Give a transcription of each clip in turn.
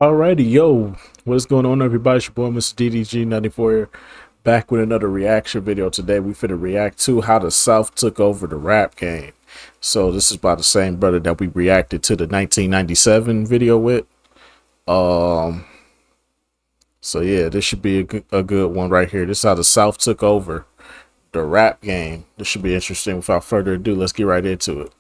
Alrighty, yo, what's going on, everybody? It's your boy, Mr. DDG94 here, back with another reaction video. Today, we finna react to how the South took over the rap game. So this is by the same brother that we reacted to the 1997 video with. Um, so yeah, this should be a good one right here. This is how the South took over the rap game. This should be interesting. Without further ado, let's get right into it.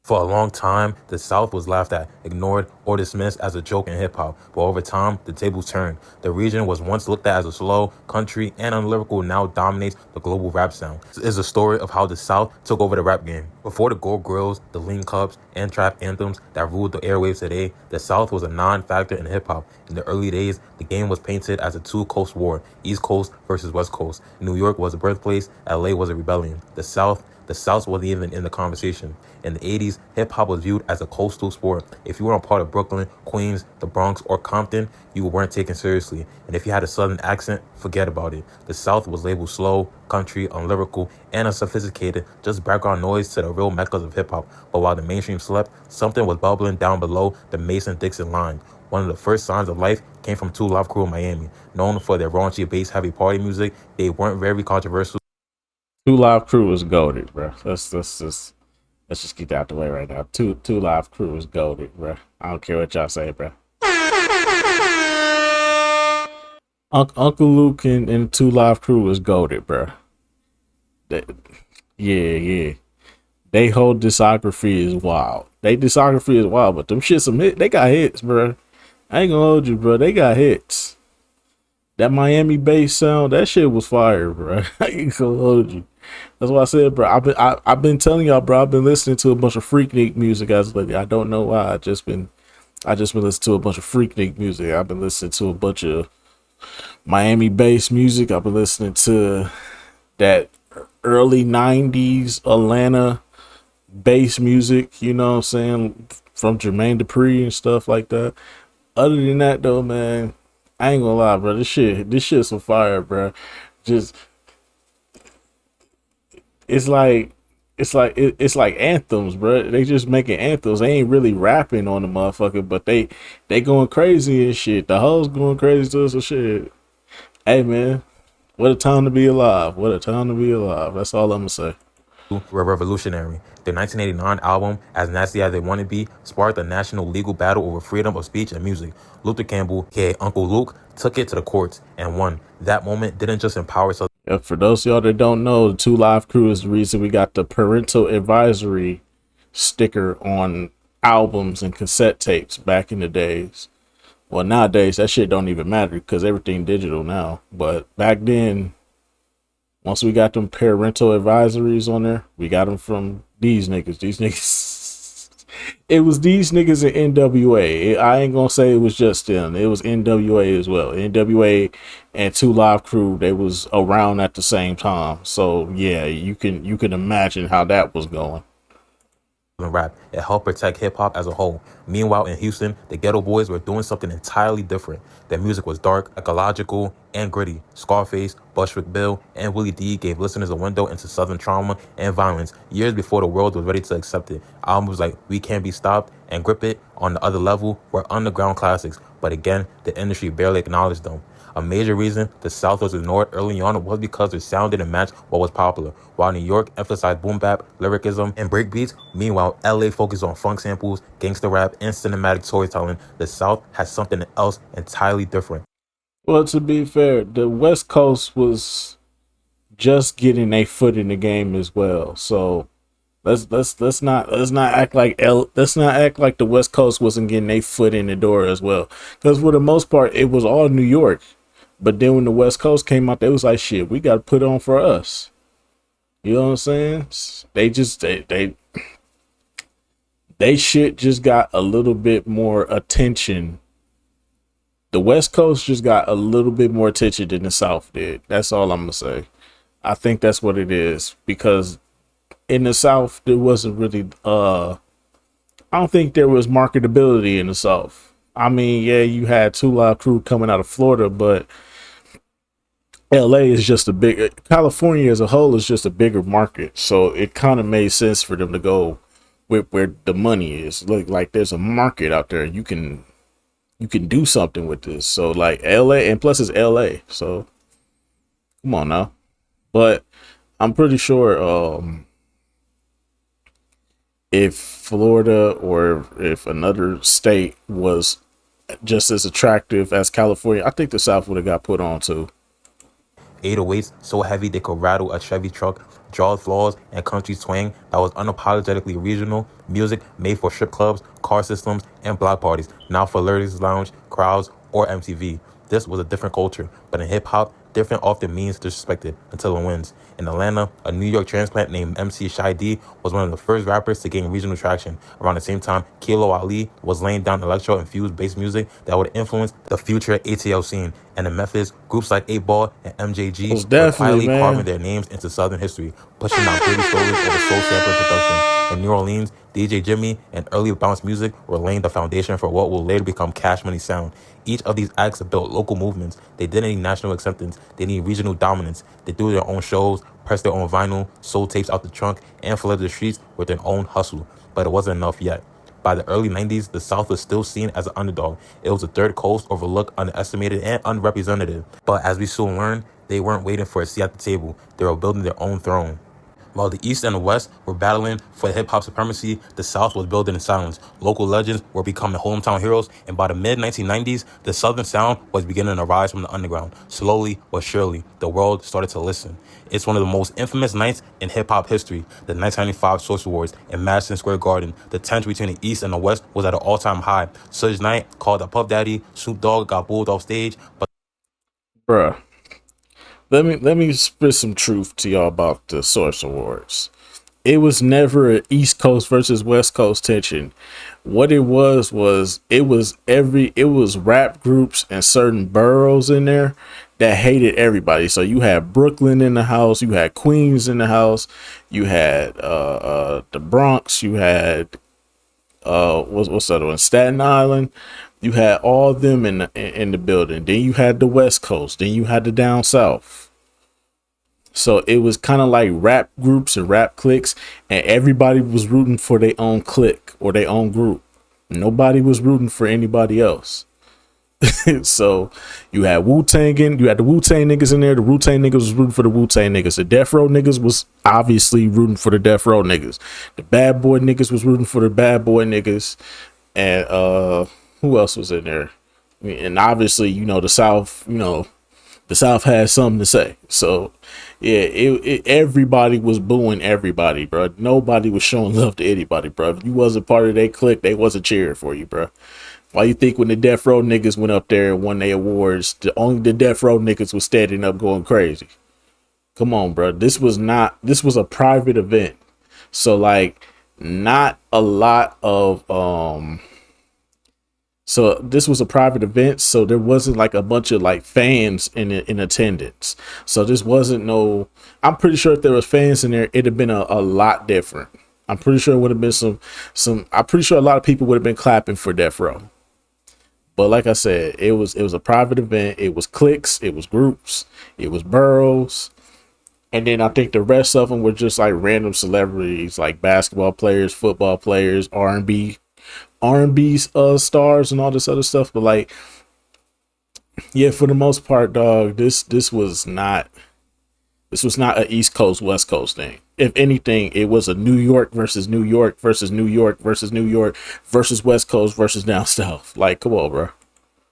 For a long time, the South was laughed at, ignored, or dismissed as a joke in hip-hop, but over time, the tables turned. The region was once looked at as a slow, country, and unlyrical now dominates the global rap sound. This is a story of how the South took over the rap game. Before the Gold Grills, the Lean Cups, and trap anthems that ruled the airwaves today, the South was a non-factor in hip-hop. In the early days, the game was painted as a two-coast war, East Coast versus West Coast. New York was a birthplace, LA was a rebellion. The South wasn't even in the conversation. In the 80s, hip-hop was viewed as a coastal sport. If you were a part of Brooklyn, Queens, the Bronx, or Compton, you weren't taken seriously. And if you had a southern accent, forget about it. The South was labeled slow, country, unlyrical, and unsophisticated, just background noise to the real meccas of hip-hop. But while the mainstream slept, something was bubbling down below the Mason-Dixon line. One of the first signs of life came from Two Live Crew in Miami. Known for their raunchy bass-heavy party music, they weren't very controversial. Two Live Crew is goaded, bro. Let's just get that out the way right now. Two Live Crew is goaded, bro. I don't care what y'all say, bro. Uncle Luke and Two Live Crew is goaded, bro. They, yeah. They whole discography is wild. They discography is wild, but them shit some hit. They got hits, bro. I ain't gonna hold you, bro. They got hits. That Miami bass sound, that shit was fire, bro. I ain't gonna hold you. That's why I said, bro. I've been telling y'all, bro. I've been listening to a bunch of Freaknik music as of lately. I don't know why. I just been listening to a bunch of Freaknik music. I've been listening to a bunch of Miami bass music. I've been listening to that early '90s Atlanta bass music. You know what I'm saying, from Jermaine Dupri and stuff like that. Other than that, though, man, I ain't gonna lie, bro. This shit's some fire, bro. Just it's like anthems, bro. They just making anthems. They ain't really rapping on the motherfucker, but they going crazy and shit. The hoes going crazy to us and shit. Hey, man, what a time to be alive. What a time to be alive. That's all I'm gonna say. Were revolutionary. Their 1989 album, As Nasty as They Want to Be, sparked a national legal battle over freedom of speech and music. Luther Campbell, aka Uncle Luke, took it to the courts and won. That moment didn't just empower Yeah, for those of y'all that don't know, the Two Live Crew is the reason we got the parental advisory sticker on albums and cassette tapes back in the days. Well, nowadays that shit don't even matter because everything digital now. But back then, once we got them parental advisories on there, we got them from these niggas. These niggas. It was these niggas in NWA. I ain't gonna say it was just them. It was NWA as well. NWA and Two Live Crew. They was around at the same time. So yeah, you can imagine how that was going. rap. It helped protect hip hop as a whole. Meanwhile, in Houston, the Ghetto Boys were doing something entirely different. Their music was dark, ecological, and gritty. Scarface, Bushwick Bill, and Willie D gave listeners a window into Southern trauma and violence years before the world was ready to accept it. Albums like We Can't Be Stopped and Grip It on the Other Level were underground classics, but again, the industry barely acknowledged them. A major reason the South was ignored early on was because their sound didn't match what was popular. While New York emphasized boom bap, lyricism, and breakbeats, meanwhile LA focused on funk samples, gangster rap, and cinematic storytelling, the South had something else entirely different. Well, to be fair, the West Coast was just getting a foot in the game as well. So let's not act like let's not act like the West Coast wasn't getting a foot in the door as well. Because for the most part, it was all New York. But then when the West Coast came out, they was like, shit, we got to put on for us. You know what I'm saying? They shit just got a little bit more attention. The West Coast just got a little bit more attention than the South did. That's all I'm gonna say. I think that's what it is because in the South there wasn't really I don't think there was marketability in the South. I mean, yeah, you had Two Live Crew coming out of Florida, but LA is just a big California as a whole is just a bigger market. So it kind of made sense for them to go where the money is. Like there's a market out there. you can do something with this. So like LA, and plus it's LA. So come on now. But I'm pretty sure if Florida or if another state was just as attractive as California, I think the South would have got put on too. 808s so heavy they could rattle a Chevy truck, jaw flaws, and country swing that was unapologetically regional, music made for strip clubs, car systems, and block parties, not for ladies' lounge, crowds, or MTV. This was a different culture, but in hip hop, different often means disrespected until it wins. In Atlanta, a New York transplant named MC Shy D was one of the first rappers to gain regional traction. Around the same time, Kilo Ali was laying down electro-infused bass music that would influence the future ATL scene. And in Memphis, groups like 8 Ball and MJG Most were definitely, quietly carving man. their names into Southern history, pushing out Brady stories over soul sampling production. In New Orleans, DJ Jimmy and early bounce music were laying the foundation for what will later become Cash Money sound. Each of these acts built local movements. They didn't need national acceptance. They need regional dominance. They do their own shows, pressed their own vinyl, sold tapes out the trunk, and flooded the streets with their own hustle. But it wasn't enough yet. By the early 90s, the South was still seen as an underdog. It was a third coast, overlooked, underestimated, and unrepresented. But as we soon learned, they weren't waiting for a seat at the table. They were building their own throne. While the East and the West were battling for hip-hop supremacy, the South was building in silence. Local legends were becoming hometown heroes, and by the mid-1990s, the Southern sound was beginning to rise from the underground. Slowly but surely, the world started to listen. It's one of the most infamous nights in hip-hop history, the 1995 Source Awards in Madison Square Garden. The tension between the East and the West was at an all-time high. Suge Knight, called a Puff Daddy, Snoop Dogg got booed off stage, but Bruh. Let me spit some truth to y'all about the Source Awards. It was never an East Coast versus West Coast tension. What it was rap groups and certain boroughs in there that hated everybody. So you had Brooklyn in the house, you had Queens in the house, you had the Bronx, you had what's the other one? Staten Island. You had all of them in the building. Then you had the West Coast. Then you had the down south. So it was kind of like rap groups and rap cliques, and everybody was rooting for their own clique or their own group. Nobody was rooting for anybody else. So you had Wu-Tang you had the Wu-Tang niggas in there. The Wu-Tang niggas was rooting for the Wu-Tang niggas. The Death Row niggas was obviously rooting for the Death Row niggas. The Bad Boy niggas was rooting for the Bad Boy niggas. And who else was in there? I mean, and obviously, the South, the South has something to say. So yeah, everybody was booing everybody, bro. Nobody was showing love to anybody, bro. If you wasn't part of their clique, they wasn't cheering for you, bro. Why you think when the Death Row niggas went up there and won their awards, only the Death Row niggas was standing up going crazy? Come on, bro. This was a private event. So like not a lot of so this was a private event, so there wasn't like a bunch of like fans in attendance. So this wasn't no, I'm pretty sure if there was fans in there, it'd have been a lot different. I'm pretty sure it would have been some I'm pretty sure a lot of people would have been clapping for Death Row. But like I said, it was a private event. It was cliques, it was groups, it was boroughs. And then I think the rest of them were just like random celebrities, like basketball players, football players, R&B stars and all this other stuff. But like, yeah, for the most part, dog, this was not an East Coast West Coast thing. If anything, it was a New York versus New York versus New York versus New York versus West Coast versus down south. Like, come on, bro.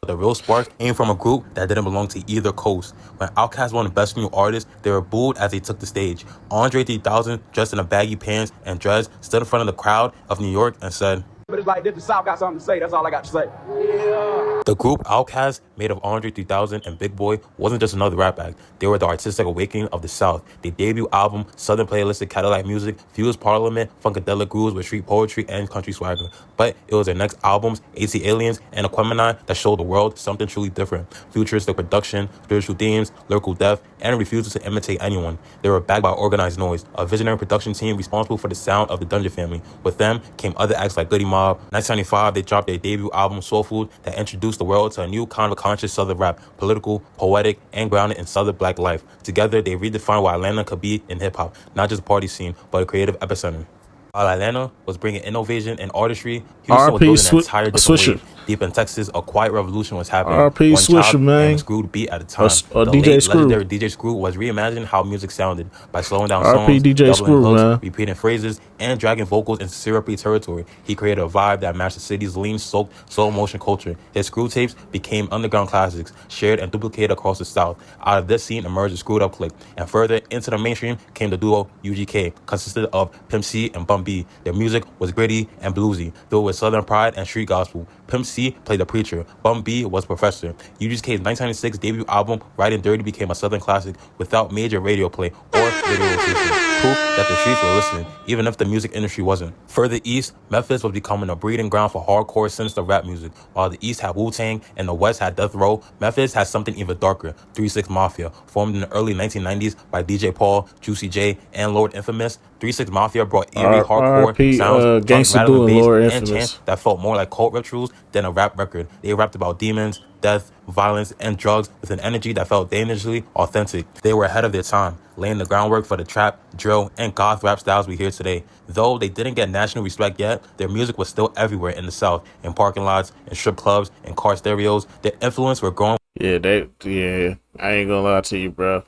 the real spark came from a group that didn't belong to either coast. When Outkast won the Best New Artist, they were booed as they took the stage. Andre 3000, dressed in a baggy pants and dreads, stood in front of the crowd of New York and said, But it's like, if the South got something to say, that's all I got to say. the group Outkast, made of Andre 3000 and Big Boy, wasn't just another rap act. They were the artistic awakening of the South. Their debut album, Southern Playalistic Cadillac Music, fused Parliament, Funkadelic grooves with street poetry and country swagger. But it was their next albums, AC Aliens and Aquemini, that showed the world something truly different. Futuristic production, spiritual themes, lyrical depth, and refusal to imitate anyone. They were backed by Organized Noise, a visionary production team responsible for the sound of the Dungeon Family. With them came other acts like Goody Mob. 1995, they dropped their debut album, Soul Food, that introduced the world to a new kind of conscious Southern rap, political, poetic, and grounded in Southern black life. Together, they redefined what Atlanta could be in hip-hop, not just a party scene, but a creative epicenter. While Atlanta was bringing innovation and artistry, Houston was RP building an entire different Swisher. wave. Deep in Texas, a quiet revolution was happening. RP One Swisher, child and a man. screwed beat at a time. Or The DJ late Screw. legendary DJ Screw was reimagining how music sounded by slowing down RP songs, DJ doubling Screw, hooks, man. repeating phrases, and dragging vocals into syrupy territory. He created a vibe that matched the city's lean-soaked slow motion culture. His Screw tapes became underground classics, shared and duplicated across the South. Out of this scene emerged the Screwed Up Clique, and further into the mainstream came the duo UGK, consisted of Pimp C and Bun B. Their music was gritty and bluesy, filled with southern pride and street gospel. Pimp C played the preacher. Bun B was Professor. UGK's 1996 debut album, Riding Dirty, became a southern classic without major radio play or video rotation. Proof that the streets were listening, even if the music industry wasn't. Further east, Memphis was becoming a breeding ground for hardcore, sinister rap music. While the east had Wu-Tang and the west had Death Row, Memphis had something even darker, 3 6 Mafia. Formed in the early 1990s by DJ Paul, Juicy J, and Lord Infamous, 3 6 Mafia brought eerie, hardcore RP, sounds, Gangsta rattling Doo and bass, Lord and Infamous. chants that felt more like cult rituals than a rap record. They rapped about demons, death, violence, and drugs with an energy that felt dangerously authentic. They were ahead of their time, laying the groundwork for the trap, drill, and goth rap styles we hear today. Though they didn't get national respect yet, their music was still everywhere in the South, in parking lots, in strip clubs, in car stereos. Their influence were growing. Yeah, I ain't gonna lie to you, bro.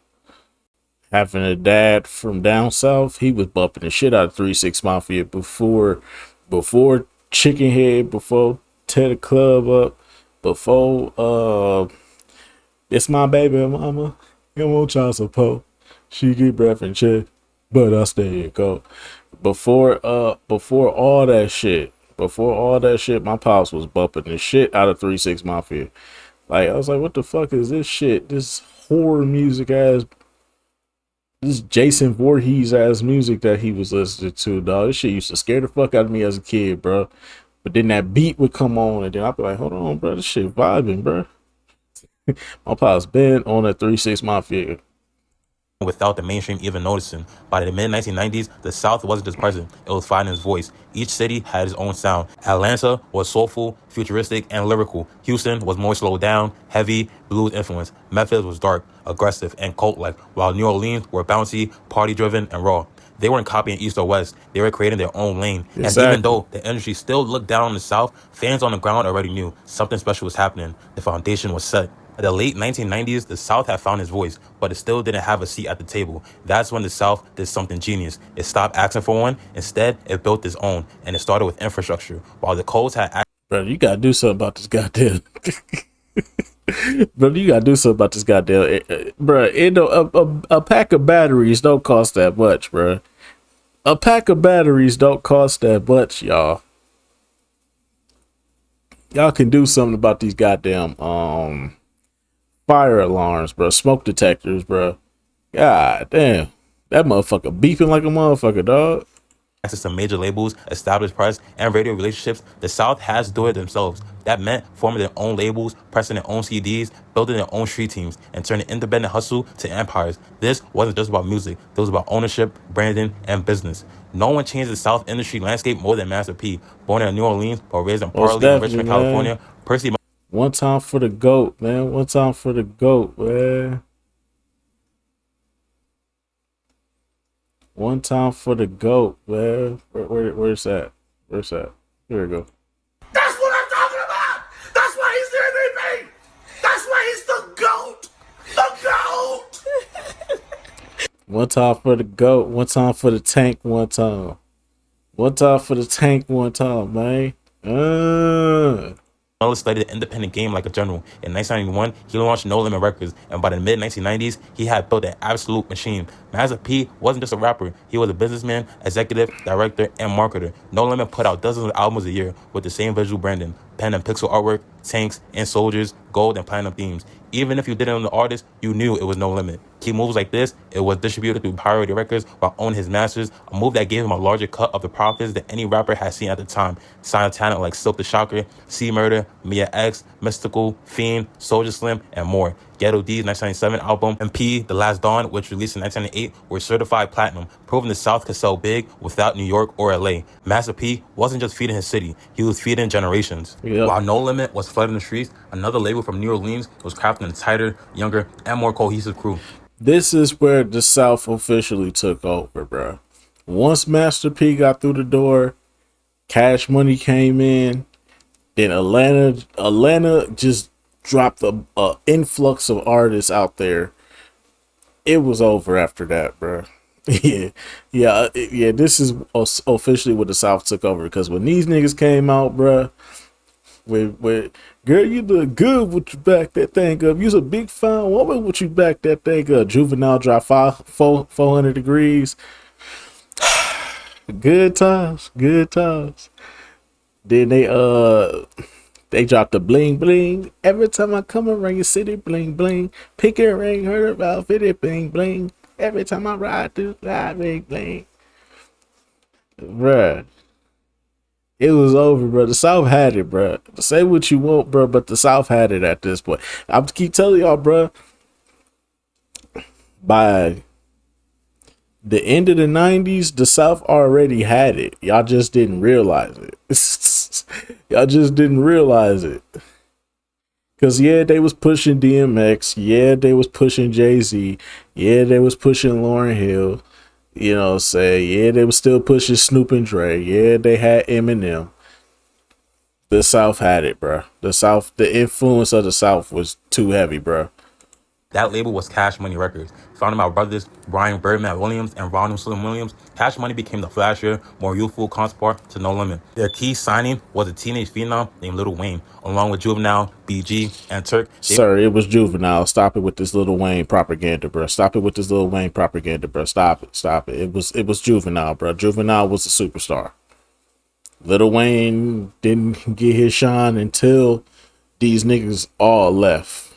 Having a dad from down south, he was bumping the shit out of 3 6 Mafia before Chicken Head, before Tear the Club Up, before It's My Baby Mama, come on child support. She get breath and shit, but I stay at go. Before all that shit, my pops was bumping the shit out of 3 6 Mafia. Like, I was like, what the fuck is this shit? This horror music ass, this Jason Voorhees ass music that he was listening to, dog. This shit used to scare the fuck out of me as a kid, bro. But then that beat would come on, and then I'd be like, hold on, bro, this shit vibing, bro. My pop's been on that 3 6 Mafia. Without the mainstream even noticing. By the mid-1990s, the South wasn't just present, it was finding its voice. Each city had its own sound. Atlanta was soulful, futuristic, and lyrical. Houston was more slowed down, heavy, blues influenced. Memphis was dark, aggressive, and cult-like, while New Orleans were bouncy, party-driven, and raw. They weren't copying East or West, they were creating their own lane. Exactly. And even though the industry still looked down on the South, fans on the ground already knew something special was happening. The foundation was set. In the late 1990s, the South had found its voice, but it still didn't have a seat at the table. That's when the South did something genius. It stopped asking for one. Instead, it built its own, and it started with infrastructure. While the codes had... Bro, you gotta do something about this goddamn... Bro, you gotta do something about this goddamn... Bro, a pack of batteries don't cost that much, bro. A pack of batteries don't cost that much, y'all. Y'all can do something about these goddamn... fire alarms, bro. Smoke detectors, bro. God damn. That motherfucker beeping like a motherfucker, dog. Access to major labels, established press, and radio relationships, the South has to do it themselves. That meant forming their own labels, pressing their own CDs, building their own street teams, and turning independent hustle to empires. This wasn't just about music. It was about ownership, branding, and business. No one changed the South industry landscape more than Master P. Born in New Orleans, but raised in Parley and Richmond, California, Percy... One time for the GOAT, man. One time for the GOAT, man. One time for the GOAT, man. Where's that? Where's that? Here we go. That's what I'm talking about! That's why he's the MVP! That's why he's the GOAT! The GOAT! One time for the GOAT. One time for the tank, one time. One time for the tank, one time, man. Studied the independent game like a general. In 1991, he launched No Limit Records, and by the mid-1990s, he had built an absolute machine. Master P wasn't just a rapper. He was a businessman, executive, director, and marketer. No Limit put out dozens of albums a year with the same visual branding, pen and pixel artwork, tanks and soldiers, gold and platinum themes. Even if you didn't own the artist, you knew it was No Limit. Key moves like this, it was distributed through Priority Records while owning his masters, a move that gave him a larger cut of the profits than any rapper had seen at the time. Signed talent like Silk the Shocker, C-Murder, Mia X, Mystical, Fiend, Soulja Slim, and more. Ghetto D's 1997 album and P, The Last Dawn, which released in 1998, were certified platinum, proving the South could sell big without New York or LA. Master P wasn't just feeding his city, he was feeding generations. Yep. While No Limit was flooding the streets, another label from New Orleans was crafting a tighter, younger, and more cohesive crew. This is where the South officially took over, bro. Once Master P got through the door, Cash Money came in. Then Atlanta just dropped a influx of artists out there. It was over after that, bro. Yeah. This is officially what the South took over, because when these niggas came out, bro, with girl, you look good with you back that thing up. You's a big fine woman with you back that thing up. Juvenile dropped 400 degrees. Good times, good times. Then they dropped the bling bling. Every time I come around your city, bling bling. Pick a ring, heard about 50, bling bling. Every time I ride through, ride, bling bling. Bruh, it was over, bro. The South had it, bro. Say what you want, bro, but the South had it at this point. I keep telling y'all, bro. By the end of the 90s, the South already had it. Y'all just didn't realize it. Y'all just didn't realize it. Cause yeah, they was pushing DMX. Yeah, they was pushing Jay-Z. Yeah, they was pushing Lauryn Hill. You know what I'm saying? Yeah, they was still pushing Snoop and Dre. Yeah, they had Eminem. The South had it, bro. The South, the influence of the South was too heavy, bro. That label was Cash Money Records. Founded by brothers Brian Birdman Williams and Ronald Slim Williams, Cash Money became the flashier, more youthful counterpart to No Limit. Their key signing was a teenage phenom named Lil Wayne, along with Juvenile, BG, and Turk. Sir, it was Juvenile. Stop it with this Lil Wayne propaganda, bro. Stop it with this Lil Wayne propaganda, bro. Stop it. Stop it. It was Juvenile, bro. Juvenile was a superstar. Lil Wayne didn't get his shine until these niggas all left.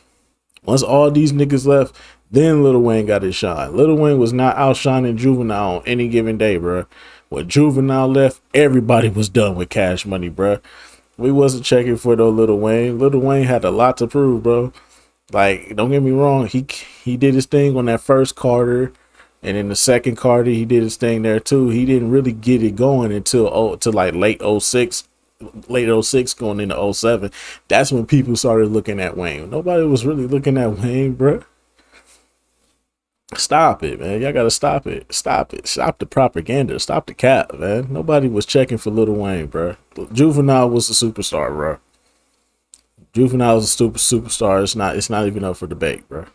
Once all these niggas left, then Lil Wayne got his shine. Lil Wayne was not outshining Juvenile on any given day, bro. When Juvenile left, everybody was done with Cash Money, bro. We wasn't checking for no Lil Wayne. Lil Wayne had a lot to prove, bro. Like, don't get me wrong, he did his thing on that first Carter, and in the second Carter, he did his thing there too. He didn't really get it going until like late 06 going into 07. That's when people started looking at Wayne. Nobody was really looking at Wayne, bro. Stop it, man. Y'all gotta stop it. Stop it. Stop the propaganda. Stop the cap, man. Nobody was checking for Lil Wayne, bro. Juvenile was a superstar, bro. Juvenile is a superstar. It's not even up for debate, bro.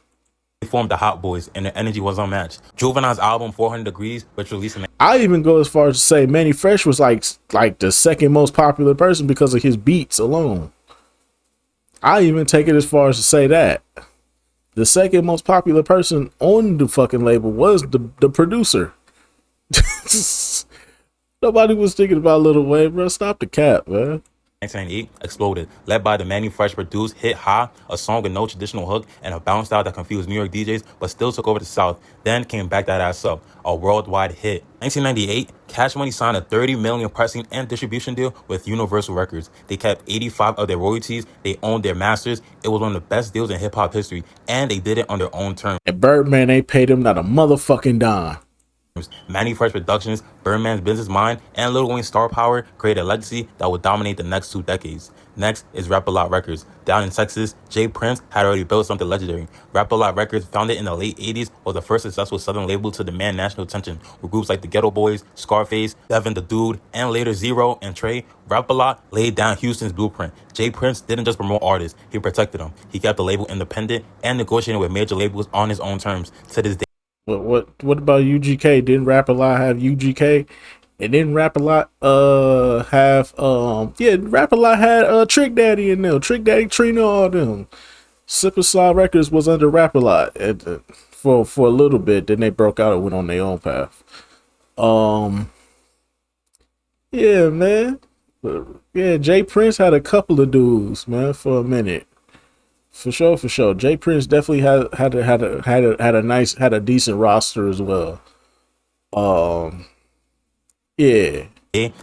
They formed the Hot Boys, and their energy was unmatched. Juvenile's album 400 Degrees, which released in I even go as far as to say Manny Fresh was like the second most popular person because of his beats alone. I even take it as far as to say that the second most popular person on the fucking label was the producer. Nobody was thinking about Lil Wayne, bro. Stop the cap, man. 1998 exploded, led by the Manny Fresh produced hit High, a song with no traditional hook and a bounce style that confused New York DJs but still took over the South, then came Back That Ass Up, a worldwide hit. 1998, Cash Money signed a $30 million pressing and distribution deal with Universal Records. They kept 85 of their royalties, they owned their masters. It was one of the best deals in hip-hop history, and they did it on their own terms. And Birdman ain't paid him not a motherfucking dime. Manny Fresh Productions, Birdman's business mind, and Lil Wayne's star power created a legacy that would dominate the next 2 decades. Next is Rap-A-Lot Records. Down in Texas, Jay Prince had already built something legendary. Rap-A-Lot Records, founded in the late 80s, was the first successful Southern label to demand national attention, with groups like the Ghetto Boys, Scarface, Devin the Dude, and later Zero and Trey. Rap-A-Lot laid down Houston's blueprint. Jay Prince didn't just promote artists, he protected them. He kept the label independent and negotiated with major labels on his own terms. To this day, What about UGK? Didn't Rap-A-Lot have UGK? And didn't Rap-A-Lot have Rap-A-Lot had Trick Daddy in them. Trick Daddy, Trina, all them. Super Slide Records was under Rap-A-Lot for a little bit. Then they broke out and went on their own path. Yeah, man. Yeah, Jay Prince had a couple of dudes, man, for a minute. For sure. Jay Prince definitely had a decent roster as well. Yeah.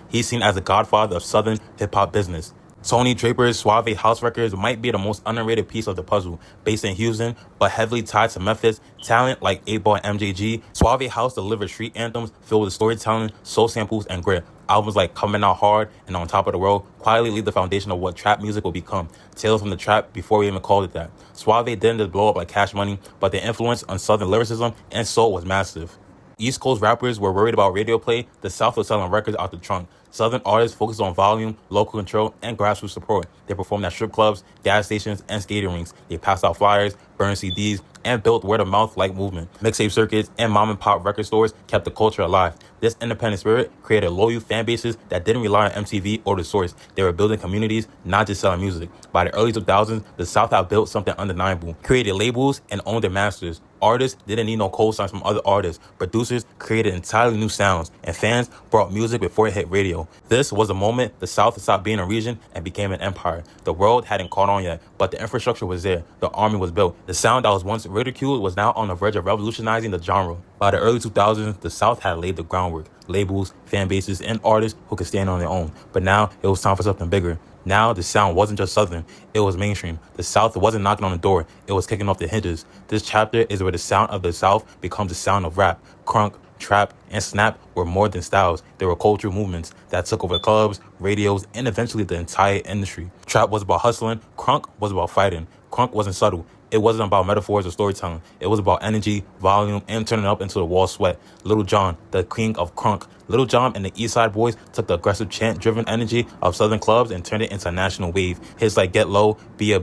He's seen as the godfather of Southern hip-hop business. Tony Draper's Suave House Records might be the most underrated piece of the puzzle, based in Houston, but heavily tied to Memphis. Talent like 8-Ball and MJG, Suave House delivered street anthems filled with storytelling, soul samples, and grit. Albums like Coming Out Hard and On Top of the World quietly laid the foundation of what trap music will become. Tales from the Trap before we even called it that. Suave didn't just blow up like Cash Money, but their influence on Southern lyricism and soul was massive. East Coast rappers were worried about radio play, the South was selling records out the trunk. Southern artists focused on volume, local control, and grassroots support. They performed at strip clubs, gas stations, and skating rinks. They passed out flyers, burned CDs, and built word-of-mouth-like movement. Mixtape circuits and mom-and-pop record stores kept the culture alive. This independent spirit created loyal fan bases that didn't rely on MTV or the source. They were building communities, not just selling music. By the early 2000s, the South had built something undeniable, created labels, and owned their masters. Artists didn't need no co-signs from other artists. Producers created entirely new sounds, and fans brought music before it hit radio. This was the moment the South stopped being a region and became an empire. The world hadn't caught on yet, but the infrastructure was there. The army was built. The sound that was once ridiculed was now on the verge of revolutionizing the genre. By the early 2000s, the South had laid the groundwork. Labels, fan bases, and artists who could stand on their own. But now, it was time for something bigger. Now, the sound wasn't just Southern, it was mainstream. The South wasn't knocking on the door, it was kicking off the hinges. This chapter is where the sound of the South becomes the sound of rap. Crunk, trap, and snap were more than styles. They were cultural movements that took over clubs, radios, and eventually the entire industry. Trap was about hustling, crunk was about fighting. Crunk wasn't subtle. It wasn't about metaphors or storytelling. It was about energy, volume, and turning up into the wall sweat. Lil Jon, the king of crunk. Lil Jon and the East Side Boys took the aggressive chant-driven energy of Southern clubs and turned it into a national wave. Hits like Get Low, Bia,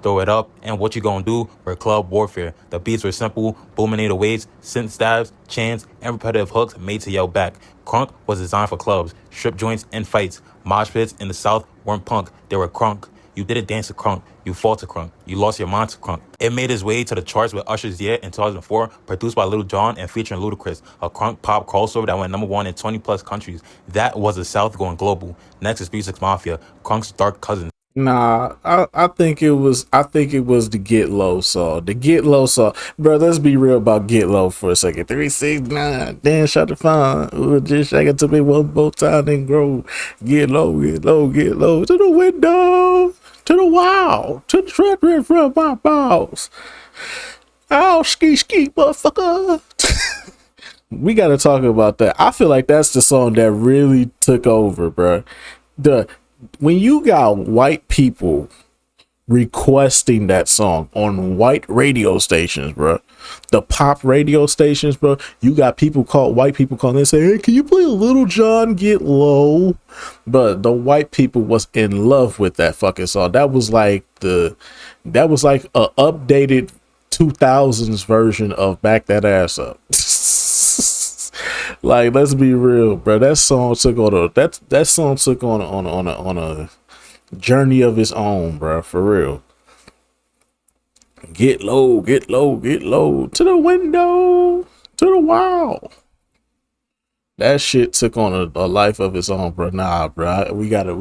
Throw It Up, and What You Gonna Do were club warfare. The beats were simple, booming 808s, synth stabs, chants, and repetitive hooks made to yell back. Crunk was designed for clubs, strip joints, and fights. Mosh pits in the South weren't punk, they were crunk. You didn't dance to crunk, you fought to crunk, you lost your mind to crunk. It made its way to the charts with Usher's Year in 2004, produced by Lil Jon and featuring Ludacris, a crunk pop crossover that went #1 in 20 plus countries. That was the South going global. Next is 3 6 Mafia, Crunk's dark cousin. Nah, I think it was the Get Low song. The Get Low song. Bro, let's be real about Get Low for a second. 369, then shut the phone. Ooh, just shake it to me one more time and grow. Get low, get low, get low. To the window, to the wall, to the treadmill from my balls. Oh, ski, motherfucker. We gotta talk about that. I feel like that's the song that really took over, bro. When you got white people requesting that song on white radio stations, bro, the pop radio stations, bro, you got white people calling and say, hey, can you play a Lil Jon Get Low? But the white people was in love with that fucking song. That was like a updated 2000s version of Back That Ass Up. Like, let's be real, bro. That song took on a journey of its own, bro. For real. Get low, get low, get low. To the window, to the wall. That shit took on a life of its own, bro. Nah, bro. We gotta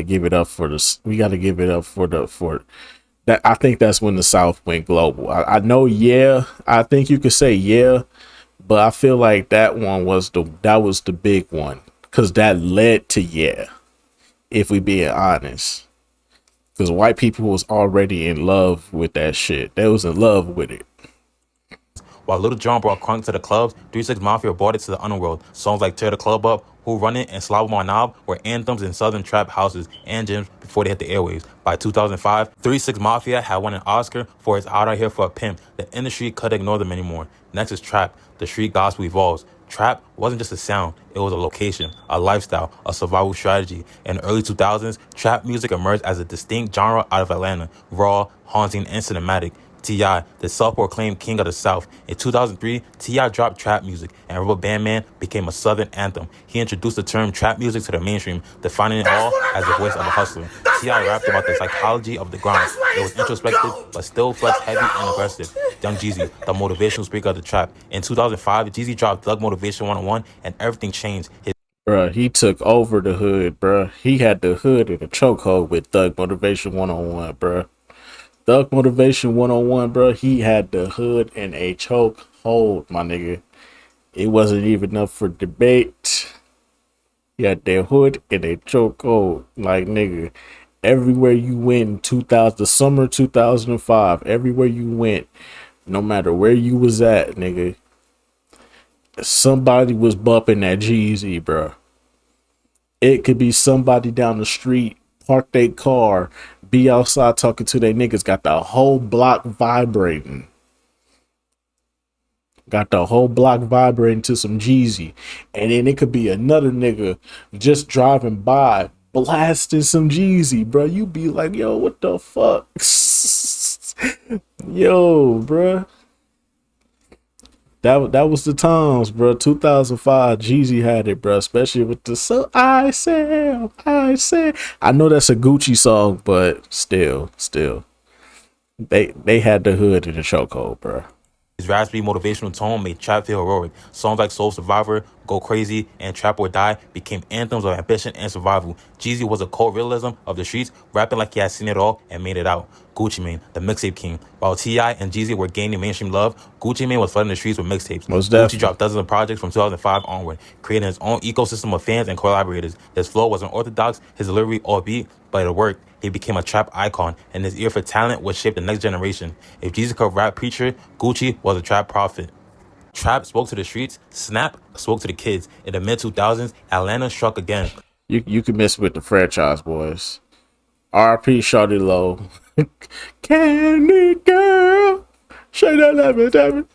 give it up for this. We gotta give it up for that. I think that's when the South went global. I know, yeah. I think you could say yeah, but I feel like that was the big one, because that led to yeah. If we being honest, because white people was already in love with that shit. They was in love with it. While Lil Jon brought crunk to the clubs, 3 6 Mafia brought it to the underworld. Songs like Tear the Club Up, Who Run It, and Slob My Knob were anthems in Southern trap houses and gyms before they hit the airwaves. By 2005, 3 6 Mafia had won an Oscar for its Out Here for a Pimp. The industry couldn't ignore them anymore. Next is trap. The street gospel evolves. Trap wasn't just a sound, it was a location, a lifestyle, a survival strategy. In the early 2000s, trap music emerged as a distinct genre out of Atlanta, raw, haunting, and cinematic. T.I., the self-proclaimed king of the South. In 2003, T.I. dropped trap music, and Rubber Band Man became a Southern anthem. He introduced the term trap music to the mainstream, defining it all as the voice of a hustler. T.I. rapped about the psychology of the grind. It was introspective, but still felt heavy and aggressive. Young Jeezy, the motivational speaker of the trap. In 2005, Jeezy dropped Thug Motivation 101, and everything changed. Bruh, he took over the hood, bruh. He had the hood in a chokehold with Thug Motivation 101, bruh. Thug Motivation 101, bro. He had the hood in a choke hold, my nigga. It wasn't even up for debate. He had the hood in a choke hold. Like, nigga, everywhere you went in the summer 2005, everywhere you went, no matter where you was at, nigga, somebody was bumping that Jeezy, bro. It could be somebody down the street, park their car, be outside talking to their niggas, got the whole block vibrating. got the whole block vibrating to some Jeezy, and then it could be another nigga just driving by blasting some Jeezy, bro. You be like, yo, what the fuck? Yo, bro. That was the times, bro. 2005, Jeezy had it, bro. Especially with the "So I Say." I know that's a Gucci song, but still, they had the hood in the chokehold, bro. His raspy motivational tone made trap feel heroic. Songs like Soul Survivor, Go Crazy, and Trap or Die became anthems of ambition and survival. Jeezy was a cold realism of the streets, rapping like he had seen it all and made it out. Gucci Mane, the mixtape king. While T.I. and Jeezy were gaining mainstream love, Gucci Mane was flooding the streets with mixtapes. Most Gucci definitely. dropped dozens of projects from 2005 onward, creating his own ecosystem of fans and collaborators. His flow wasn't orthodox, his delivery offbeat, but it worked. He became a trap icon, and his ear for talent would shape the next generation. If Jeezy could rap preacher, Gucci was a trap prophet. Trap spoke to the streets, Snap spoke to the kids. In the mid-2000s, Atlanta struck again. You can mess with the Franchise Boys. R.P. Shawty Low. Candy girl. Shake that lemon, damn it.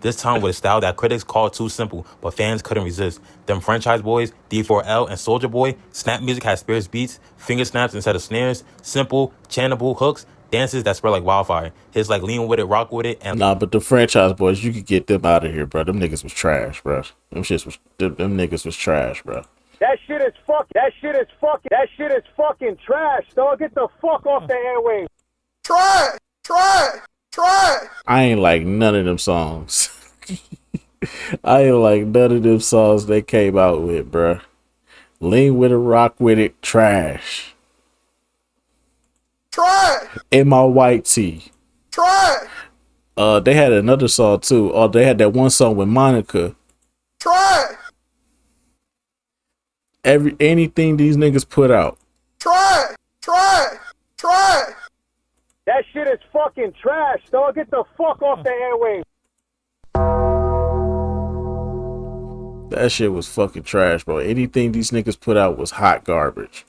This time with a style that critics called too simple, but fans couldn't resist. Them Franchise Boys, D4L, and Soulja Boy, Snap music had Spears beats, finger snaps instead of snares, simple, chantable hooks, dances that spread like wildfire. Hits like Lean With It, Rock With It, and Nah, but the Franchise Boys, you could get them out of here, bro. Them niggas was trash, bro. Them niggas was trash, bro. That shit is fucking trash, dog. Get the fuck off the airwaves. Trash! I ain't like none of them songs. I ain't like none of them songs they came out with, bruh. Lean With It, Rock With It, trash. In My White Tee. They had another song too. Oh, they had that one song with Monica. Anything these niggas put out. That shit is fucking trash, dog. Get the fuck off the airwaves. That shit was fucking trash, bro. Anything these niggas put out was hot garbage.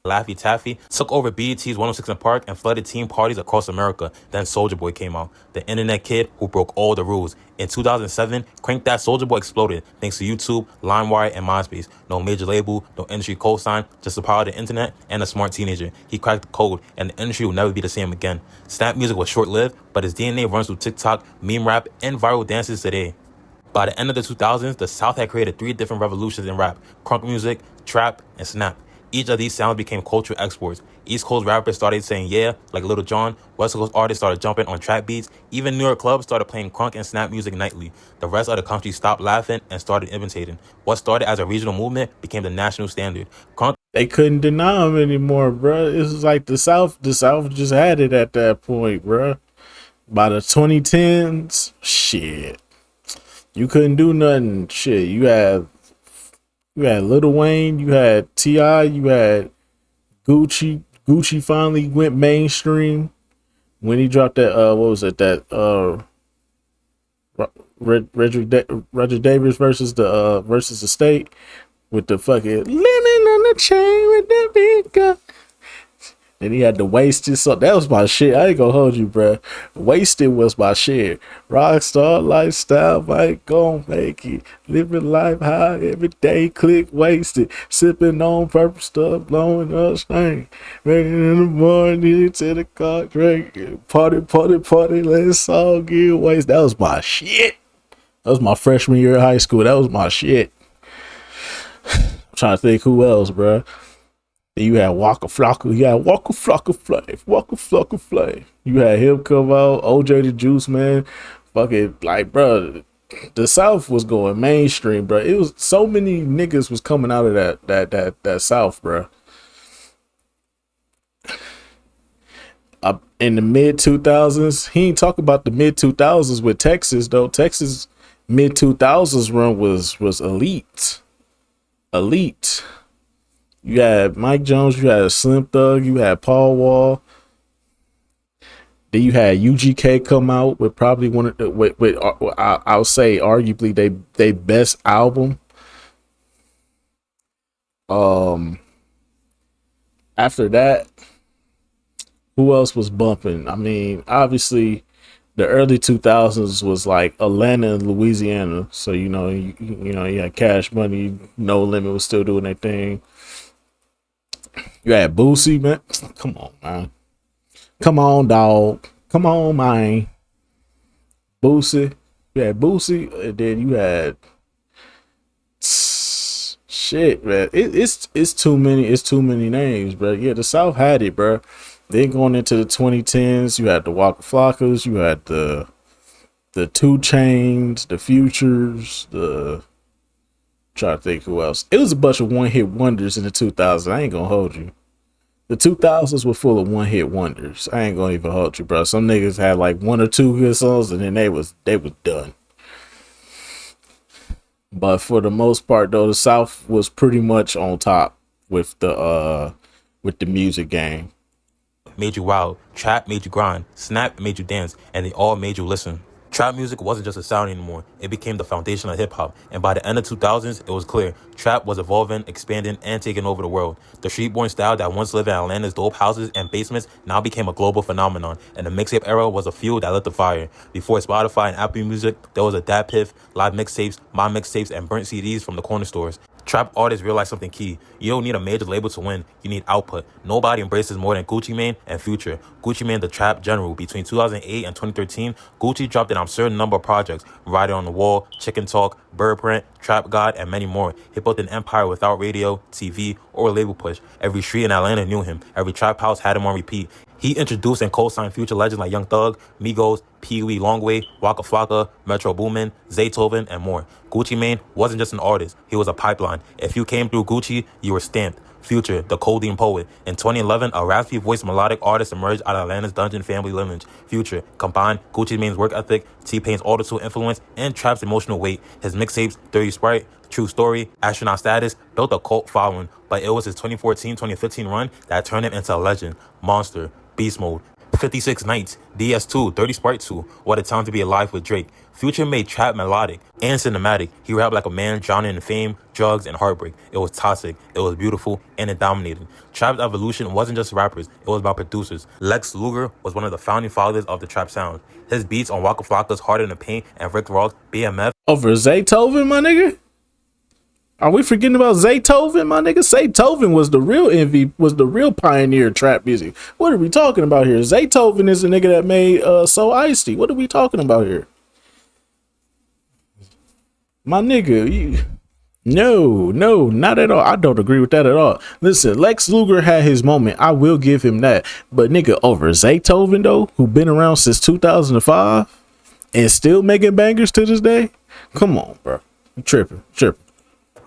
Laffy Taffy took over BET's 106 and Park and flooded teen parties across America. Then Soulja Boy came out, the internet kid who broke all the rules. In 2007, Crank That Soulja Boy exploded thanks to YouTube, LimeWire, and MySpace. No major label, no industry cosign, just the power of the internet and a smart teenager. He cracked the code, and the industry will never be the same again. Snap music was short-lived, but his DNA runs through TikTok, meme rap, and viral dances today. By the end of the 2000s, the South had created 3 different revolutions in rap: crunk music, trap, and snap. Each of these sounds became cultural exports. East Coast rappers started saying yeah, like Lil Jon. West Coast artists started jumping on trap beats. Even New York clubs started playing crunk and snap music nightly. The rest of the country stopped laughing and started imitating. What started as a regional movement became the national standard. Crunk. They couldn't deny them anymore, bro. It was like the South just had it at that point, bro. By the 2010s, shit. You couldn't do nothing. Shit, you had Lil Wayne, you had T.I., you had Gucci. Gucci finally went mainstream when he dropped that. What was it? That Roger Davis versus the State with the fucking lemon on the chain with the big gun. Then he had the Wasted song. That was my shit. I ain't gonna hold you, bro. Wasted was my shit. Rockstar lifestyle, might gon' make it. Living life high every day. Click wasted. Sipping on purple stuff, blowing up steam. Making in the morning to the car, drinking. Party. Let's all get wasted. That was my shit. That was my freshman year of high school. That was my shit. I'm trying to think who else, bro. You had Waka Flocka. You had Waka Flocka Flame. You had him come out. OJ the Juice Man. Fucking like, bro. The South was going mainstream, bro. It was so many niggas was coming out of that South, bro. In the mid 2000s, he ain't talk about the mid 2000s with Texas though. Texas mid 2000s run was elite. You had Mike Jones, you had Slim Thug, you had Paul Wall. Then you had UGK come out with probably one of the, I'll say arguably they best album. After that, who else was bumping? I mean, obviously The early 2000s was like Atlanta and Louisiana. So you had Cash Money, No Limit was still doing their thing. You had Boosie, man. Come on, man. Come on, dog. Come on, man. Boosie. You had Boosie, and then you had shit, man. It's too many. It's too many names, bro. Yeah, the South had it, bro. Then going into the 2010s, you had the Waka Flockas, you had the 2 Chainz, the Futures, try to think who else. It was a bunch of one-hit wonders in the 2000s. I ain't gonna hold you. The 2000s were full of one-hit wonders. I ain't gonna even hold you, bro. Some niggas had like 1 or 2 good songs, and then they was done. But for the most part, though, the South was pretty much on top with the music game. Made you wild, trap made you grind, snap made you dance, and they all made you listen. Trap music wasn't just a sound anymore, it became the foundation of hip-hop, and by the end of 2000s, it was clear, trap was evolving, expanding, and taking over the world. The street-born style that once lived in Atlanta's dope houses and basements now became a global phenomenon, and the mixtape era was a fuel that lit the fire. Before Spotify and Apple Music, there was a DatPiff, live mixtapes, my mixtapes, and burnt CDs from the corner stores. Trap artists realized something key. You don't need a major label to win. You need output. Nobody embraces more than Gucci Mane and Future. Gucci Mane, the trap general. Between 2008 and 2013, Gucci dropped an absurd number of projects. Rider on the Wall, Chicken Talk, Birdprint, Trap God, and many more. He built an empire without radio, TV, or label push. Every street in Atlanta knew him. Every trap house had him on repeat. He introduced and co-signed future legends like Young Thug, Migos, Pee Wee Longway, Waka Flocka, Metro Boomin, Zaytoven, and more. Gucci Mane wasn't just an artist, he was a pipeline. If you came through Gucci, you were stamped. Future, the codeine poet. In 2011, a raspy voiced melodic artist emerged out of Atlanta's Dungeon family lineage. Future combined Gucci Mane's work ethic, T-Pain's auto-tune influence, and Trap's emotional weight. His mixtapes, Dirty Sprite, True Story, Astronaut Status, built a cult following, but it was his 2014-2015 run that turned him into a legend. Monster, Beast Mode, 56 Nights, DS2, Dirty Sprite 2, What a Time to Be Alive with Drake. Future made trap melodic and cinematic. He rapped like a man drowning in fame, drugs, and heartbreak. It was toxic, it was beautiful, and it dominated. Trap's evolution wasn't just rappers, it was about producers. Lex Luger was one of the founding fathers of the trap sound. His beats on Waka Flocka's Harder in the Paint and Rick Ross, BMF. Over Zaytoven, my nigga? Are we forgetting about Zaytoven, my nigga? Zaytoven was the real was the real pioneer of trap music. What are we talking about here? Zaytoven is the nigga that made So Icy. What are we talking about here? My nigga, no, not at all. I don't agree with that at all. Listen, Lex Luger had his moment. I will give him that. But nigga, over Zaytoven, though, who been around since 2005 and still making bangers to this day? Come on, bro. You tripping.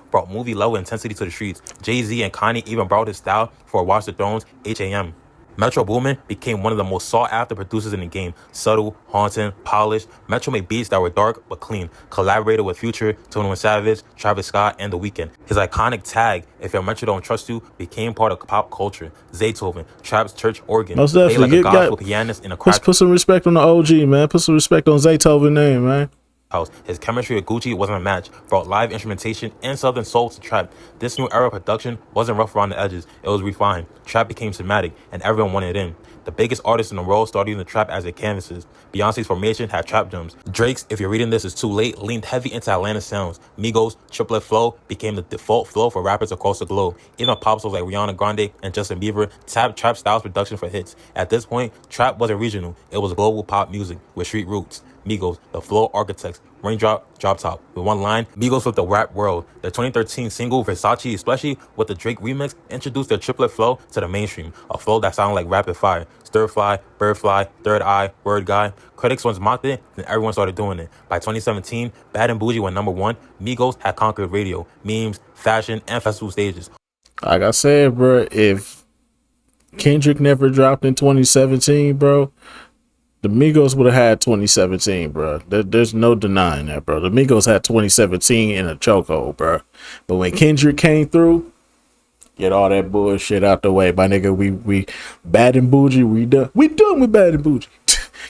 Brought movie level intensity to the streets. Jay-Z and Kanye even brought his style for Watch the Thrones, HAM. Metro Boomin became one of the most sought-after producers in the game. Subtle, haunting, polished. Metro made beats that were dark but clean. Collaborated with Future, 21 Savage, Travis Scott, and The Weeknd. His iconic tag, If Your Metro Don't Trust You, became part of pop culture. Zaytoven, Trap's church organ. Most definitely. Played like a gospel pianist in a crack. Put some respect on the OG, man. Put some respect on Zaytoven's name, man. House. His chemistry with Gucci wasn't a match, brought live instrumentation and southern soul to trap. This new era of production wasn't rough around the edges, it was refined. Trap became cinematic, and everyone wanted in. The biggest artists in the world started using the trap as their canvases. Beyonce's Formation had trap gems. Drake's If You're Reading This Is Too Late leaned heavy into Atlanta sounds. Migos' Triplet Flow became the default flow for rappers across the globe. Even pop stars like Rihanna Grande and Justin Bieber tapped trap styles production for hits. At this point, trap wasn't regional, it was global pop music with street roots. Migos, the Flow Architects, Raindrop, Drop Top. With one line, Migos with the rap world. Their 2013 single, Versace, especially with the Drake remix, introduced their triplet flow to the mainstream. A flow that sounded like rapid fire. Stir Fly, Bird Fly, Third Eye, Word Guy. Critics once mocked it, then everyone started doing it. By 2017, Bad and Bougie went #1. Migos had conquered radio, memes, fashion, and festival stages. Like I said, bro, if Kendrick never dropped in 2017, bro, the Migos would have had 2017, bro. There's no denying that, bro. The Migos had 2017 in a chokehold, bro. But when Kendrick came through, get all that bullshit out the way, my nigga. We Bad and Bougie, we done with Bad and Bougie.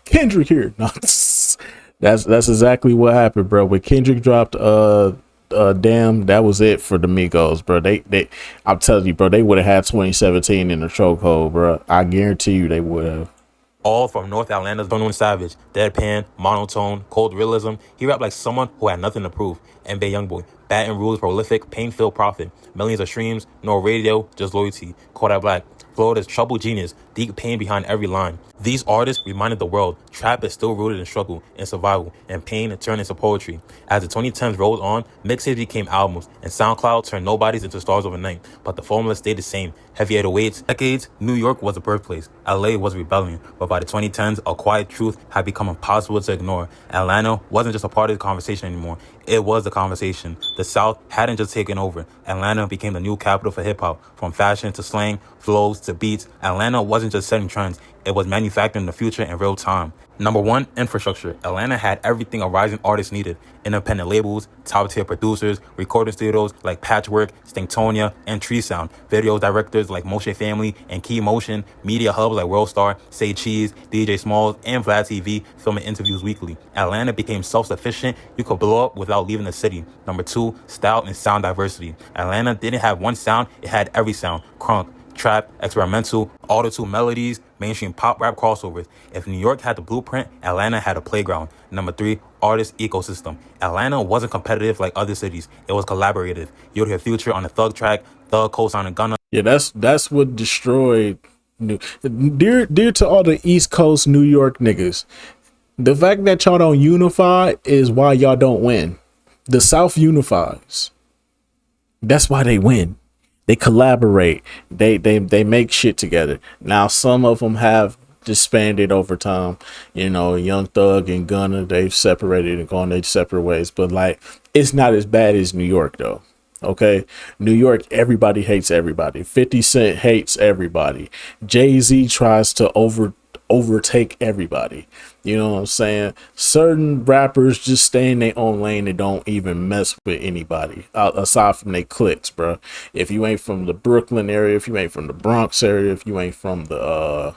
Kendrick here. No, that's exactly what happened, bro. When Kendrick dropped Damn, that was it for the Migos, bro. They I'm telling you, bro, they would have had 2017 in the chokehold, bro. I guarantee you they would have. all from North Atlanta's 21 Savage, deadpan, monotone, cold realism. He rapped like someone who had nothing to prove. NBA Youngboy, Baton Rouge prolific, pain-filled prophet, millions of streams, no radio, just loyalty. Kodak Black, Florida's troubled genius, deep pain behind every line. These artists reminded the world trap is still rooted in struggle and survival, and pain turned into poetry. As the 2010s rolled on, mixtapes became albums, and SoundCloud turned nobodies into stars overnight. But the formula stayed the same. Heavy 808s, decades, New York was the birthplace. LA was rebellion. But by the 2010s, a quiet truth had become impossible to ignore. Atlanta wasn't just a part of the conversation anymore. It was the conversation. The South hadn't just taken over. Atlanta became the new capital for hip-hop. From fashion to slang, flows to beats, Atlanta wasn't just setting trends. It was manufacturing the future in real time. Number one, infrastructure. Atlanta had everything a rising artist needed. Independent labels, top-tier producers, recording studios like Patchwork, Stinktonia, and Tree Sound, video directors like Moshe Family and Key Motion, media hubs like Worldstar, Say Cheese, DJ Smalls, and Vlad TV filming interviews weekly. Atlanta became self-sufficient. You could blow up without leaving the city. Number two, style and sound diversity. Atlanta didn't have one sound, it had every sound. Crunk, trap, experimental, auto-tune melodies, mainstream pop rap crossovers. If New York had the blueprint, Atlanta had a playground. Number three, artist ecosystem. Atlanta wasn't competitive like other cities. It was collaborative. You'd hear Future on the Thug track, Thug co-signing Gunna. Yeah, that's what destroyed dear to all the East Coast New York niggas. The fact that y'all don't unify is why y'all don't win. The South unifies. That's why they win. They collaborate. They make shit together. Now some of them have disbanded over time. You know, Young Thug and Gunna, they've separated and gone their separate ways. But like, it's not as bad as New York though. Okay, New York, everybody hates everybody. 50 Cent hates everybody. Jay-Z tries to overtake everybody. You know what I'm saying? Certain rappers just stay in their own lane and don't even mess with anybody aside from their cliques, bro. If you ain't from the Brooklyn area, if you ain't from the Bronx area, if you ain't from the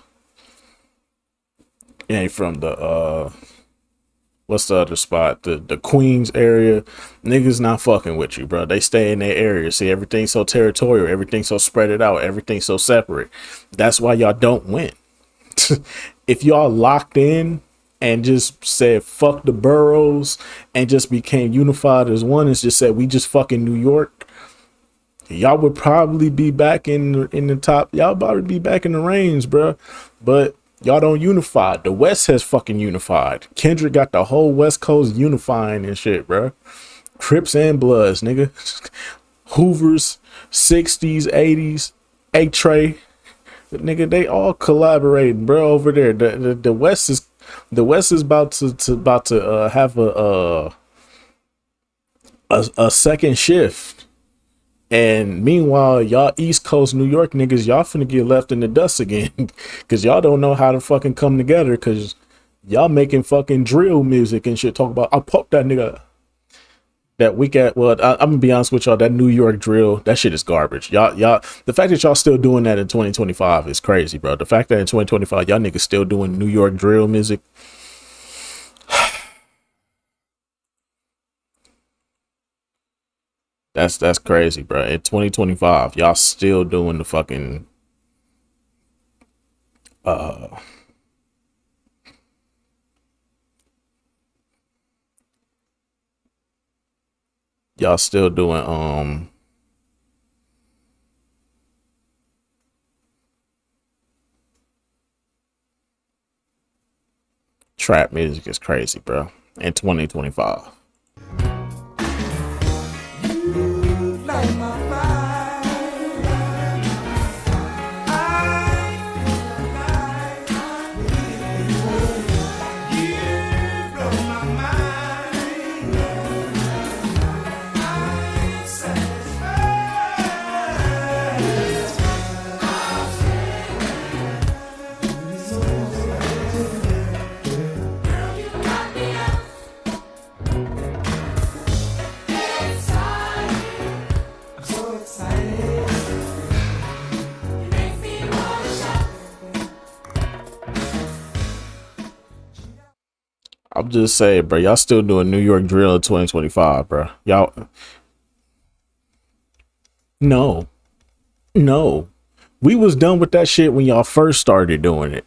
what's the other spot? The Queens area, niggas not fucking with you, bro. They stay in their area. See, everything's so territorial, everything's so spread it out, everything's so separate. That's why y'all don't win. If y'all locked in and just said fuck the boroughs and just became unified as one and just said we just fucking New York, y'all would probably be back in the top. Y'all probably be back in the range, bro. But y'all don't unify. The West has fucking unified. Kendrick got the whole West Coast unifying and shit, bro. Crips and Bloods, nigga. Hoovers, 60s, 80s, A-Tray. Nigga, they all collaborating, bro, over there. The West is about to have a second shift. And meanwhile, y'all East Coast New York niggas, y'all finna get left in the dust again. Cause y'all don't know how to fucking come together. Cause y'all making fucking drill music and shit. Talk about, I popped that nigga that week at, well, I'm gonna be honest with y'all, that New York drill, that shit is garbage. Y'all, the fact that y'all still doing that in 2025 is crazy, bro. The fact that in 2025, y'all niggas still doing New York drill music. That's crazy, bro. In 2025, y'all still doing the fucking y'all still doing trap music is crazy, bro. In 2025. I'm just saying, bro, y'all still doing New York drill in 2025, bro. Y'all, no, we was done with that shit when y'all first started doing it.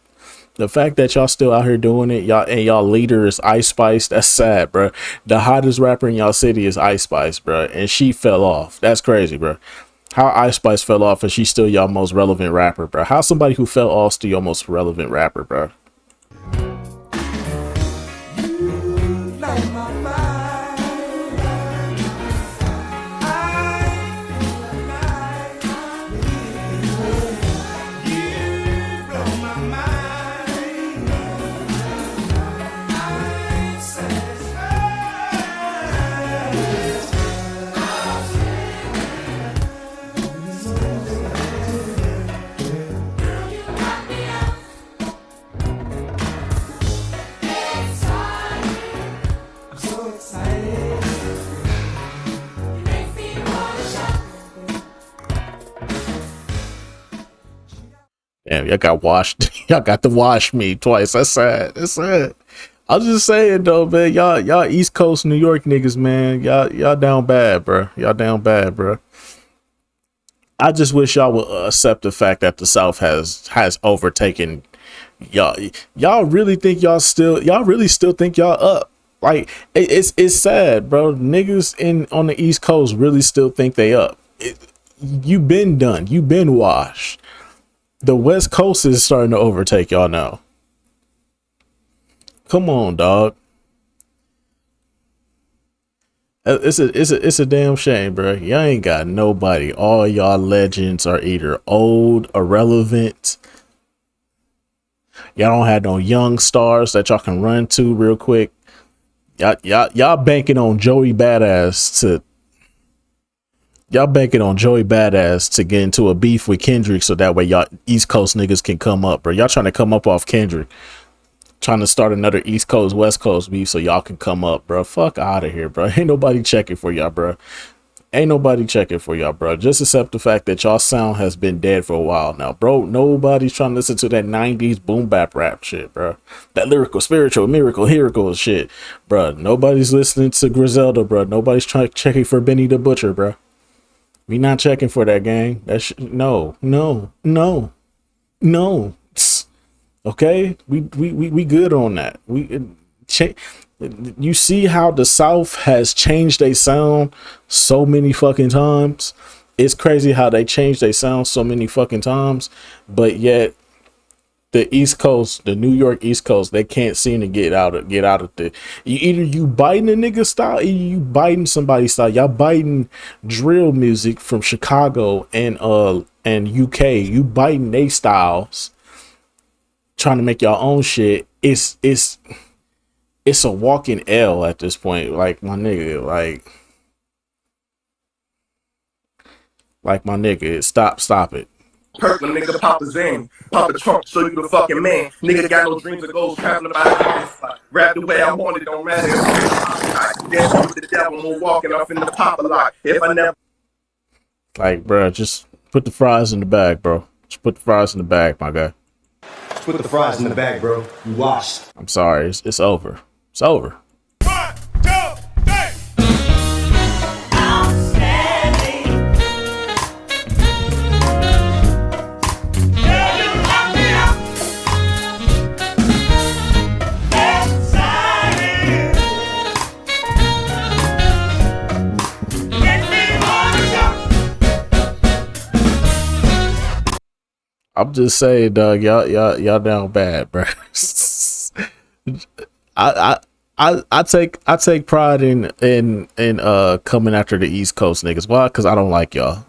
The fact that y'all still out here doing it, y'all, and y'all leader is Ice Spice, that's sad, bro. The hottest rapper in y'all city is Ice Spice, bro, and she fell off. That's crazy, bro. How Ice Spice fell off and she's still y'all most relevant rapper, bro. How somebody who fell off still your most relevant rapper, bro? Damn, y'all got washed. Y'all got to wash me twice. That's sad. That's sad. I was just saying though, man. Y'all East Coast New York niggas, man. Y'all down bad, bro. Y'all down bad, bro. I just wish y'all would accept the fact that the South has overtaken y'all. Y'all really think y'all really still think y'all up. Like it's sad, bro. Niggas on the East Coast really still think they up. You been done. You been washed. The West Coast is starting to overtake y'all now. Come on, dog. It's a damn shame, bro. Y'all ain't got nobody. All y'all legends are either old, irrelevant. Y'all don't have no young stars that y'all can run to real quick. Y'all banking on Joey Badass to get into a beef with Kendrick so that way y'all East Coast niggas can come up, bro. Y'all trying to come up off Kendrick. Trying to start another East Coast, West Coast beef so y'all can come up, bro. Fuck out of here, bro. Ain't nobody checking for y'all, bro. Ain't nobody checking for y'all, bro. Just accept the fact that y'all sound has been dead for a while now, bro. Nobody's trying to listen to that 90s boom bap rap shit, bro. That lyrical, spiritual, miracle, lyrical shit, bro. Nobody's listening to Griselda, bro. Nobody's checking for Benny the Butcher, bro. We not checking for that, gang. No. Okay, we good on that. You see how the South has changed their sound so many fucking times. It's crazy how they changed their sound so many fucking times, but yet the East Coast, the New York East Coast, they can't seem to get out of the. Either you biting a nigga style, either you biting somebody's style. Y'all biting drill music from Chicago and UK. You biting they styles, trying to make your own shit. It's a walking L at this point. Like my nigga, like my nigga, stop it. Kirkland, nigga, Papa Zan, Papa Trump, show you the fucking man. Nigga got no dreams of goals, traveling by the rap the way I want it, don't matter. I dance with the devil, I'm walking off in the Papa lot. If I never. Like, bro, just put the fries in the bag, bro. Just put the fries in the bag, my guy. Put the fries in the bag, bro. You washed. I'm sorry, it's over. It's over. 1, 2, 3. I'm just saying, dog, y'all down bad, bro. I take pride in coming after the East Coast niggas. Why? Because I don't like y'all.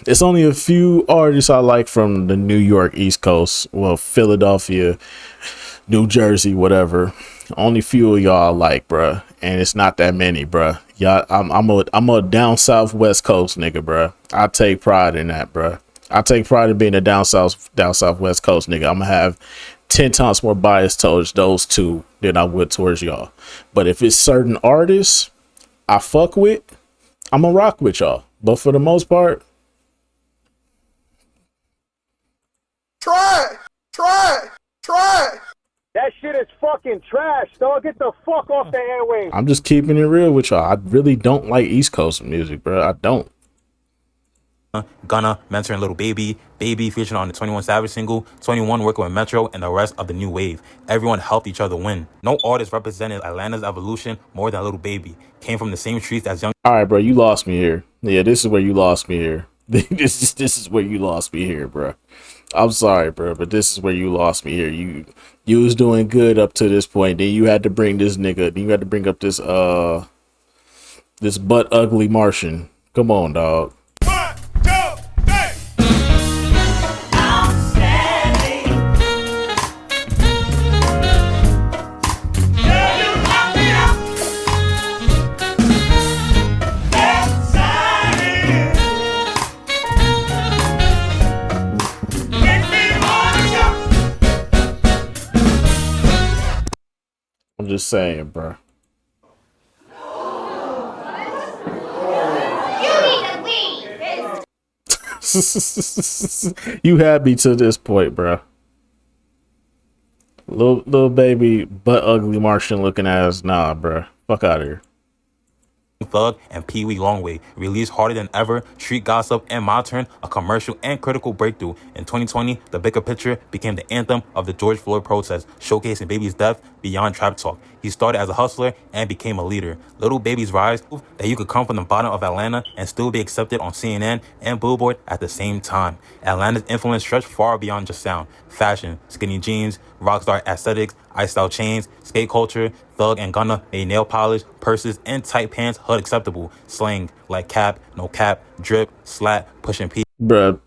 It's only a few artists I like from the New York East Coast, well, Philadelphia, New Jersey, whatever. Only few of y'all I like, bruh, and it's not that many, bruh. Y'all, I'm a down south West Coast nigga, bruh. I take pride in that, bruh. I take pride in being a down south West Coast nigga. I'm gonna have 10 times more bias towards those two than I would towards y'all. But if it's certain artists I fuck with, I'm gonna rock with y'all. But for the most part, Try. That shit is fucking trash, dog. Get the fuck off the airwaves. I'm just keeping it real with y'all. I really don't like East Coast music, bro. I don't. Gunna mentoring Little Baby, Baby featuring on the 21 Savage single, 21 working with Metro, and the rest of the new wave. Everyone helped each other win. No artist represented Atlanta's evolution more than Little Baby. Came from the same streets as Young. All right, bro, you lost me here. Yeah, this is where you lost me here. This is where you lost me here, bro. I'm sorry, bro, but this is where you lost me here. You was doing good up to this point. Then you had to bring this nigga. Then you had to bring up this this butt ugly Martian. Come on, dog. I'm just saying, bro. You had me to this point, bro. Little baby, butt ugly Martian looking ass. Nah, bro. Fuck out of here. Thug and Pee Wee Longway released Harder Than Ever, Street Gossip, and My Turn, a commercial and critical breakthrough. In 2020, The Bigger Picture became the anthem of the George Floyd protest, showcasing Baby's death beyond trap talk. He started as a hustler and became a leader. Little Baby's rise proved that you could come from the bottom of Atlanta and still be accepted on CNN and Billboard at the same time. Atlanta's influence stretched far beyond just sound. Fashion, skinny jeans, rockstar aesthetics, iced out chains, skate culture, Thug and Gunna made nail polish, purses, and tight pants hood acceptable. Slang like cap, no cap, drip, slat, pushing P. Bruh,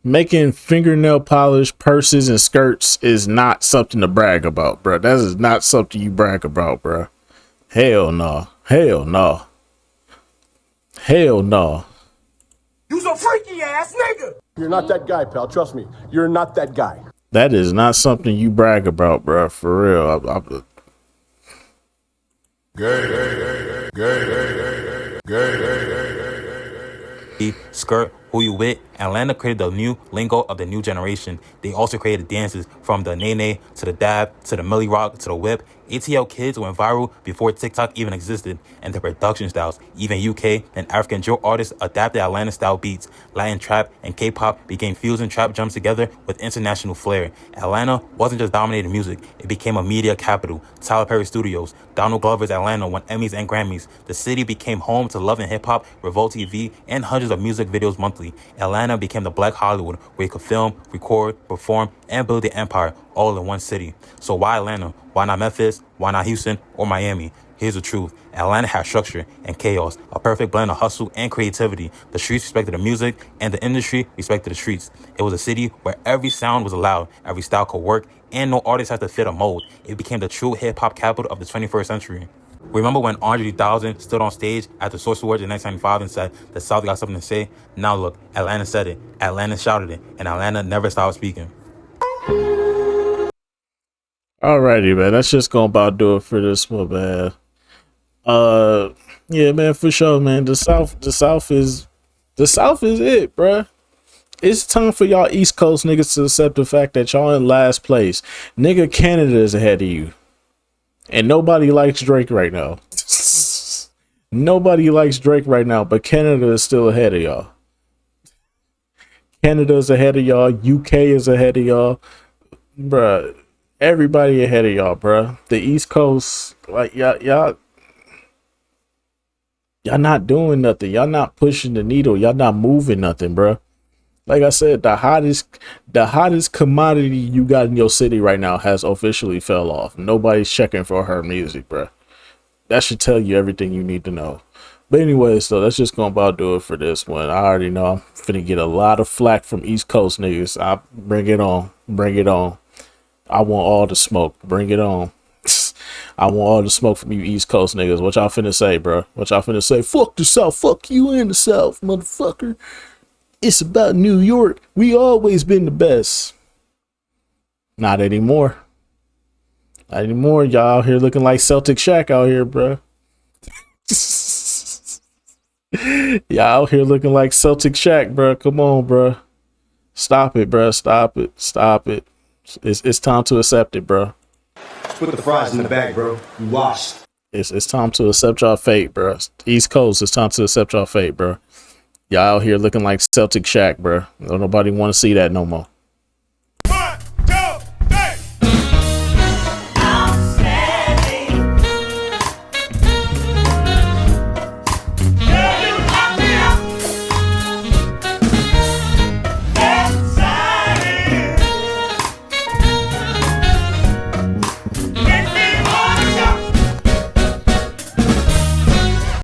making fingernail polish, purses, and skirts is not something to brag about, bruh. That is not something you brag about, bruh. Hell no. Hell no. Hell no. You some freaky ass nigga. You're not that guy, pal. Trust me. You're not that guy. That is not something you brag about, bruh. For real. Skirt, who you with? Atlanta created the new lingo of the new generation. They also created dances from the nene to the dab to the Millie Rock to the whip. ATL Kids went viral before TikTok even existed, and the production styles, even UK and African drill artists adapted Atlanta style beats. Latin trap and K-pop became fusion trap jumps together with international flair. Atlanta wasn't just dominating music, it became a media capital. Tyler Perry Studios, Donald Glover's Atlanta won Emmys and Grammys. The city became home to Love and Hip Hop, Revolt TV, and hundreds of music videos monthly. Atlanta became the Black Hollywood, where you could film, record, perform, and build the empire all in one city. So why Atlanta? Why not Memphis? Why not Houston or Miami? Here's the truth. Atlanta had structure and chaos, a perfect blend of hustle and creativity. The streets respected the music, and the industry respected the streets. It was a city where every sound was allowed, every style could work, and no artist had to fit a mold. It became the true hip-hop capital of the 21st century. Remember when Andre 3000 stood on stage at the Source Awards in 1995 and said, "The South got something to say"? Now look, Atlanta said it, Atlanta shouted it, and Atlanta never stopped speaking. Alrighty, man. That's just gonna about do it for this one, man. Yeah, man, for sure, man. The South is it, bruh. It's time for y'all East Coast niggas to accept the fact that y'all in last place. Nigga, Canada is ahead of you. And nobody likes Drake right now. Nobody likes Drake right now, but Canada is still ahead of y'all. Canada's ahead of y'all. UK is ahead of y'all. Bruh. Everybody ahead of y'all, bruh. The East Coast, like y'all not doing nothing. Y'all not pushing the needle. Y'all not moving nothing, bruh. Like I said, the hottest commodity you got in your city right now has officially fell off. Nobody's checking for her music, bruh. That should tell you everything you need to know. But anyways, though, that's just gonna about do it for this one. I already know I'm finna get a lot of flack from East Coast niggas. I bring it on. Bring it on. I want all the smoke. Bring it on. I want all the smoke from you East Coast niggas. What y'all finna say, bro? What y'all finna say? Fuck the South. Fuck you in the South, motherfucker. It's about New York. We always been the best. Not anymore. Not anymore. Y'all out here looking like Celtic Shack out here, bro. Y'all out here looking like Celtic Shack, bro. Come on, bro. Stop it, bro. Stop it. Stop it. It's time to accept it, bro. Put the fries in the bag, bro. You washed. It's time to accept y'all fate, bro. East Coast, it's time to accept y'all fate, bro. Y'all out here looking like Celtic Shack, bro. Don't nobody want to see that no more.